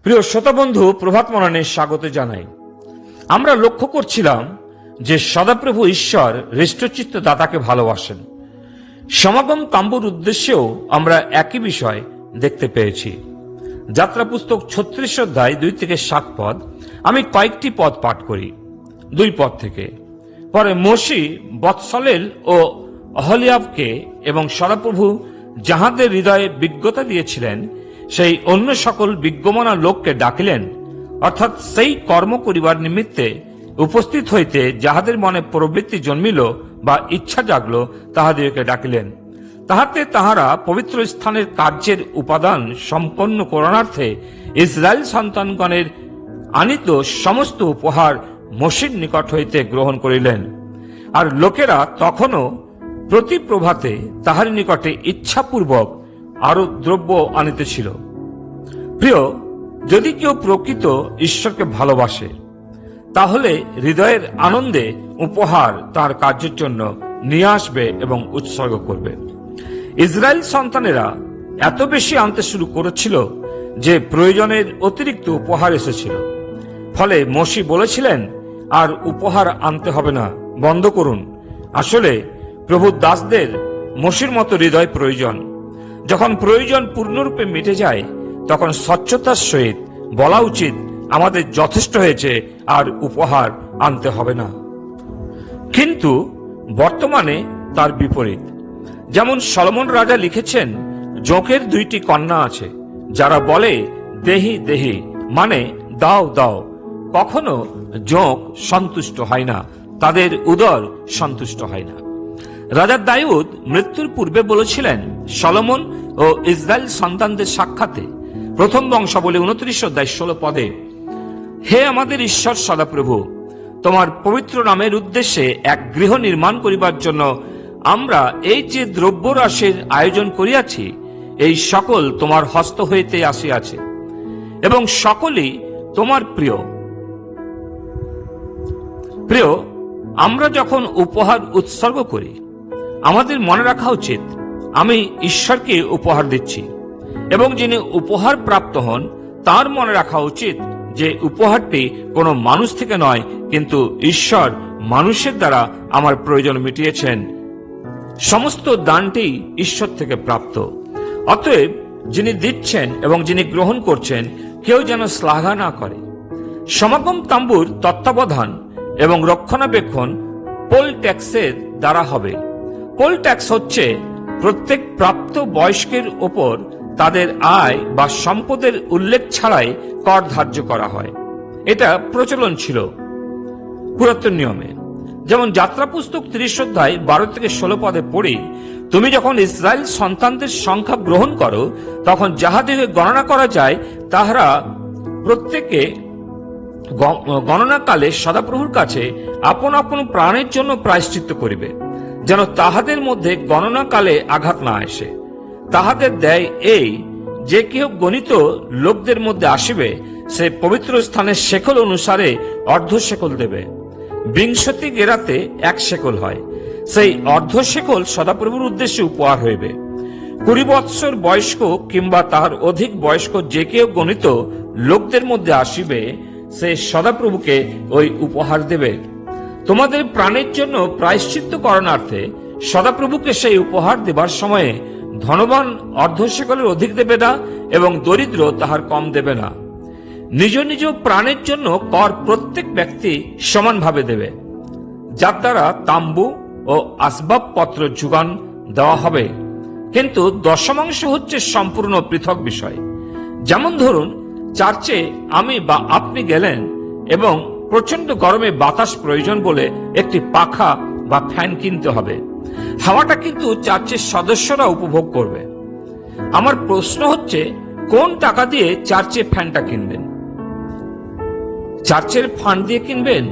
প্রিয় শ্রোতা বন্ধু, প্রভাত মননে স্বাগত জানাই। আমরা লক্ষ্য করছিলাম যে সদাপ্রভু ঈশ্বর হৃষ্টচিত্ত দাতাকে ভালোবাসেন। সমাগম তাম্বুর উদ্দেশ্যেও আমরা একই বিষয় দেখতে পেয়েছি। যাত্রা পুস্তক 36 অধ্যায় 2 থেকে 7 পদ, আমি কয়েকটি পদ পাঠ করি। 2 পদ থেকে। পরে মোশি বৎসলেল ও অহলিয়াবকে এবং সদাপ্রভু যাহাদের হৃদয়ে বিজ্ঞতা দিয়েছিলেন সেই অন্য সকল বিজ্ঞমানা লোককে ডাকিলেন, অর্থাৎ সেই কর্ম করিবার নিমিত্তে উপস্থিত হইতে যাহাদের মনে প্রবৃত্তি জন্মিল বা ইচ্ছা জাগল তাহাদিগকে ডাকিলেন। তাহাতে তাহারা পবিত্র স্থানের কার্যের উপাদান সম্পন্ন করণার্থে ইসরায়েল সন্তানগণের আনিত সমস্ত উপহার মোশির নিকট হইতে গ্রহণ করিলেন। আর লোকেরা তখনও প্রতি প্রভাতে তাহার নিকটে ইচ্ছাপূর্বক আরো দ্রব্য আনিতেছিল। প্রিয়, যদি কেউ প্রকৃত ঈশ্বরকে ভালোবাসে তাহলে হৃদয়ের আনন্দে উপহার তার কার্যের জন্য নিয়ে আসবে এবং উৎসর্গ করবে। ইসরায়েল সন্তানেরা এত বেশি আনতে শুরু করেছিল যে প্রয়োজনের অতিরিক্ত উপহার এসেছিল। ফলে মোশি বলেছিলেন, আর উপহার আনতে হবে না, বন্ধ করুন। আসলে প্রভুর দাসদের মোশির মতো হৃদয় প্রয়োজন। যখন প্রয়োজন পূর্ণরূপে মিটে যায় তখন স্বচ্ছতার সহিত বলা উচিত, আমাদের যথেষ্ট হয়েছে, আর উপহার আনতে হবে না। কিন্তু বর্তমানে তার বিপরীত। যেমন সলোমন রাজা লিখেছেন, জোঁকের 2টি কন্যা আছে, যারা বলে দেহি দেহি, মানে দাও দাও। কখনো জোঁক সন্তুষ্ট হয় না, তাদের উদর সন্তুষ্ট হয় না। রাজা দাউদ মৃত্যুর পূর্বে বলেছিলেন সলোমন ও ইসরায়েল সন্তানদের সাক্ষাতে, প্রথম বংশাবলী 29 অধ্যায় 16 পদে, হে আমাদের ঈশ্বর সদাপ্রভু, তোমার পবিত্র নামের উদ্দেশ্যে এক গৃহ নির্মাণ করিবার জন্য আমরা এই যে দ্রব্য রাশির আয়োজন করিয়াছি, এই সকল তোমার হস্ত হইতে আসিয়াছে এবং সকলই তোমার প্রিয়। প্রিয়, আমরা যখন উপহার উৎসর্গ করি আমাদের মনে রাখা উচিত, আমি ঈশ্বরকে উপহার দিচ্ছি, এবং যিনি উপহার প্রাপ্ত হন তার মনে রাখা উচিত যে উপহারটি কোনো মানুষ থেকে নয়, কিন্তু ঈশ্বর মানুষের দ্বারা আমার প্রয়োজন মিটিয়েছেন। সমস্ত দানটি ঈশ্বর থেকে প্রাপ্ত। অতএব যিনি দিচ্ছেন এবং যিনি গ্রহণ করছেন কেউ যেন শ্লাঘা না করে। সমাগম তাম্বুর তত্ত্বাবধান এবং রক্ষণাবেক্ষণ পোল ট্যাক্সের দ্বারা হবে। পোল ট্যাক্স হচ্ছে প্রত্যেক প্রাপ্ত বয়স্কের ওপর তাদের আয় বা সম্পদের উল্লেখ ছাড়াই কর ধার্য করা হয়। এটা প্রচলন ছিল পুরাতন নিয়মে। যেমন যাত্রা পুস্তক 30 অধ্যায় 12 থেকে 16 পদে পড়ি, তুমি যখন ইসরায়েল সন্তানদের সংখ্যা গ্রহণ করো তখন যাহাদিগকে গণনা করা যায় তাহারা প্রত্যেকে গণনাকালে সদাপ্রভুর কাছে আপন আপন প্রাণের জন্য প্রায়শ্চিত্ত করিবে, যেন তাহাদের মধ্যে গণনাকালে আঘাত না আসে। তাহাদের দেয় এই, যে কেহ গণিত লোকদের মধ্যে আসিবে সে পবিত্র স্থানের শেকল অনুসারে অর্ধ শেকল দেবে। 20 গেরাতে 1 শেকল হয়। সেই অর্ধ শেকল সদাপ্রভুর উদ্দেশ্যে উপহার হইবে। 20 বৎসর বয়স্ক কিংবা তাহার অধিক বয়স্ক যে কেউ গণিত লোকদের মধ্যে আসিবে সে সদাপ্রভুকে ওই উপহার দেবে। তোমাদের প্রাণের জন্য প্রায়শ্চিত্ত করণার্থে সদাপ্রভুকে সেই উপহার দেবার সময়ে ধনবান অর্ধশেকলের অধিক দেবে না এবং দরিদ্র তাহার কম দেবে না। নিজ নিজ প্রাণের জন্য কর প্রত্যেক ব্যক্তি সমানভাবে দেবে, যার দ্বারা তাম্বু ও আসবাবপত্র যোগান দেওয়া হবে। কিন্তু দশমাংশ হচ্ছে সম্পূর্ণ পৃথক বিষয়। যেমন ধরুন, চার্চে আমি বা আপনি গেলেন এবং প্রচন্ড গরমে বাতাস প্রয়োজন বলে একটি পাখা বা ফ্যান কিনতে হবে। হাওয়াটা কিন্তু চার্চের সদস্যরা উপভোগ করবে। আমার প্রশ্ন হচ্ছে, কোন টাকা দিয়ে চার্চে ফ্যানটা কিনবেন? চার্চের ফান্ড দিয়ে কিনবেন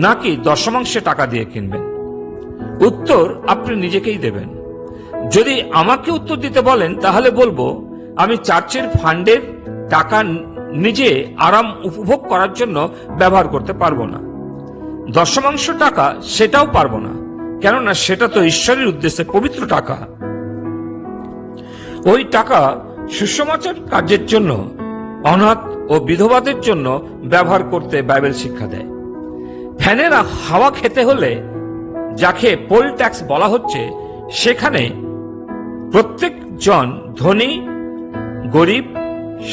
নাকি দশমাংশে টাকা দিয়ে কিনবেন? উত্তর আপনি নিজেকেই দেবেন। যদি আমাকে উত্তর দিতে বলেন তাহলে বলবো, আমি চার্চের ফান্ডের টাকা নিজে আরাম উপভোগ করার জন্য ব্যবহার করতে পারবো না। দশমাংশ টাকা সেটাও পারবো না, কেননা সেটা তো ঈশ্বরের উদ্দেশ্যে পবিত্র টাকা। ওই টাকা সুসমাচার কার্যের জন্য অনাথ ও বিধবাদের জন্য ব্যবহার করতে বাইবেল শিক্ষা দেয়। ফ্যানের হাওয়া খেতে হলে যাকে পোল ট্যাক্স বলা হচ্ছে, সেখানে প্রত্যেকজন ধনী গরিব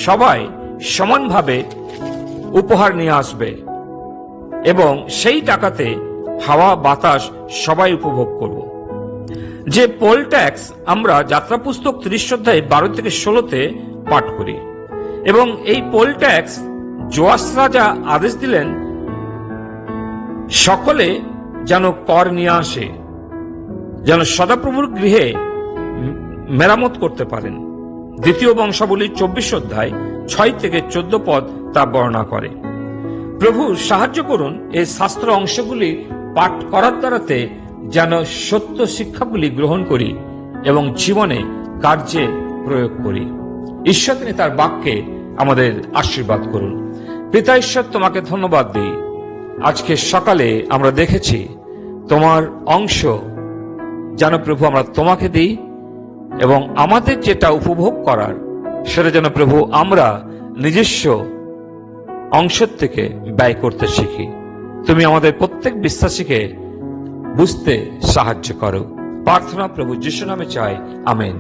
সবাই সমানভাবে উপহার নিয়ে আসবে এবং সেই টাকাতে হাওয়া বাতাস সবাই উপভোগ করব। যে পোল ট্যাক্স আমরা যাত্রা পুস্তক 30 অধ্যায় 12 থেকে 16-তে পাঠ করি, এবং এই পোল ট্যাক্স জোয়াস রাজা আদেশ দিলেন সকলে যেন কর নিয়ে আসে, যেন সদাপ্রভুর গৃহে মেরামত করতে পারেন। দ্বিতীয় বংশাবলী 24 অধ্যায় 6 থেকে 14 পদ তা বর্ণনা করে। প্রভু সাহায্য করুন এই শাস্ত্র অংশগুলি পাঠ করার দ্বারাতে যেন সত্য শিক্ষাগুলি গ্রহণ করি এবং জীবনে কার্যে প্রয়োগ করি। ঈশ্বর তিনি তার বাক্যে আমাদের আশীর্বাদ করুন। পিতা ঈশ্বর, তোমাকে ধন্যবাদ দিই। আজকে সকালে আমরা দেখেছি তোমার অংশ যেন প্রভু আমরা তোমাকে দিই, এবং আমাদের যেটা উপভোগ করার সেটা যেন প্রভু আমরা নিজস্ব অংশের থেকে ব্যয় করতে শিখি। তুমি আমাদের প্রত্যেক বিশ্বাসীকে বুঝতে সাহায্য করো। প্রার্থনা প্রভু যিশু নামে চাই, আমেন।